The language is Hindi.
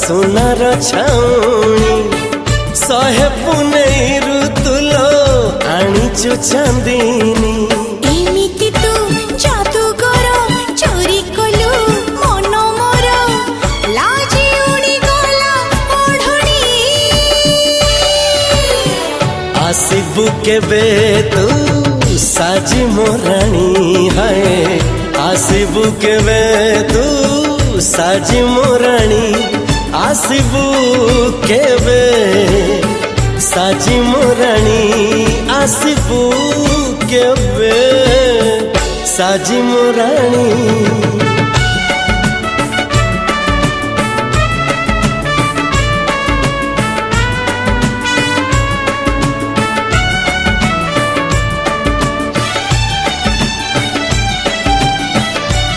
सुनार छाउणी सहे पुनई ऋतुलो आनीचु चांदीनी एमिति तू जादूगर चोरी कलु मन मोर लाजी उड़ी गला ओढ़णी आसिबु केबे तू साजी मोराणी है आसिबु केबे तू साजी मोराणी आसिबु केबे साजी मोराणी आसिबु केबे साजी मोराणी।